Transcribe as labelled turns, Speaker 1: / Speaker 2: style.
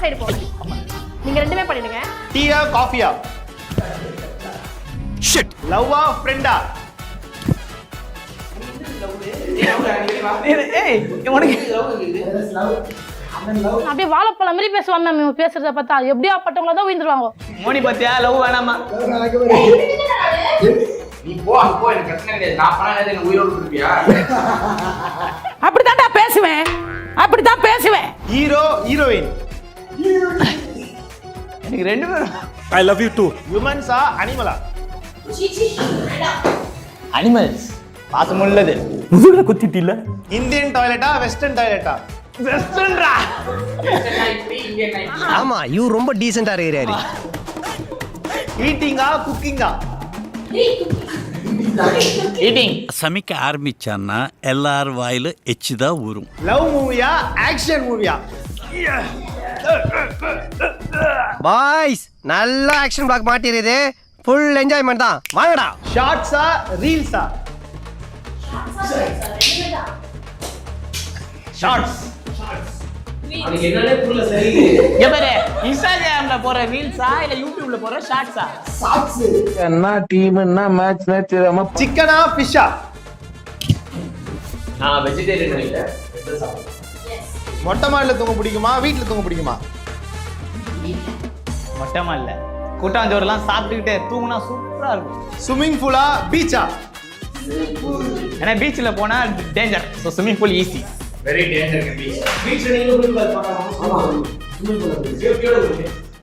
Speaker 1: Side போங்க. நீங்க ரெண்டுமே பண்ணிடுங்க.
Speaker 2: டீயா காஃபியா? ஷிட். லவ்வா ஃப்ரெண்டா?
Speaker 3: ஏய் உனக்கு
Speaker 1: அப்படியே வாழைப்பழம் மாதிரி பேசுவாங்க மேம். இவங்க பேசுறத பார்த்தா எப்படியா பட்டவங்கள தான் உயிர்ந்துருவாங்க.
Speaker 3: மோனி பத்தியா லவ் வேணாமா?
Speaker 4: நீ போ அப்போ எனக்கு பிரச்சனை கிடையாது. நான் பண்ணா என்ன உயிரோடு இருப்பியா?
Speaker 5: அப்படித்தான்டா பேசுவேன், அப்படித்தான் பேசுவேன்.
Speaker 2: Hero heroine?
Speaker 3: எனக்கு ரெண்டு பேரும்.
Speaker 2: I love you too. ஹியூமன்ஸா அனிமலா?
Speaker 3: அனிமல்ஸ். பாசம் உள்ளது. முதுகுல குத்திட்டு இல்ல.
Speaker 2: இந்தியன் டாய்லெட்டா வெஸ்டர்ன் டாய்லெட்டா?
Speaker 3: வெஸ்டர்ன்டா.
Speaker 6: ஆமா இவர் ரொம்ப டீசெண்டா இருக்கிறாரு.
Speaker 2: ஈட்டிங்கா குக்கிங்கா?
Speaker 3: ஈட்டிங்.
Speaker 7: சமைக்க ஆரம்பிச்சான்னா எல்லார் வாயில எச்சுதான் ஊறும்.
Speaker 2: லவ் மூவியா ஆக்ஷன் மூவியா?
Speaker 6: பாய்ஸ் நல்ல ஆக்ஷன் பிளாக் மாட்டிருது. ஃபுல் என்ஜாய்மெண்ட் தான். வாங்கடா.
Speaker 2: ஷார்ட்ஸா ரீல்ஸா? ஷார்ட்ஸ்.
Speaker 4: அவனுக்கு என்னன்னே புரியல சரி.
Speaker 3: இங்க பாரு, இன்ஸ்டாகிராம்ல போற ரீல்ஸா இல்ல யூடியூப்ல போற ஷார்ட்ஸா?
Speaker 8: என்ன டீம் என்ன மேட்ச் தெரியாம
Speaker 2: சிக்கனா ஃபிஷ்ஷா?
Speaker 4: நான் வெஜிடேரியன் இல்ல.
Speaker 2: மொட்டை மாடில தூங்க பிடிக்குமா வீட்டுல தூங்க பிடிக்குமா?
Speaker 3: மொட்டமா இல்ல, கூட்டாஞ்சோறுலாம் சாப்பிட்டுக்கிட்டே தூங்குனா சூப்பரா இருக்கும்.
Speaker 2: ஸ்விம்மிங் பூலா பீச்சா?
Speaker 3: ஏன்னா பீச்ல போனா danger, so swimming pool easy.
Speaker 4: Very danger beach. பீச்ல நீங்க போய் பாருங்க. ஆமா. ஸ்விமிங் பூல் சேஃப்டியோட இருக்கு.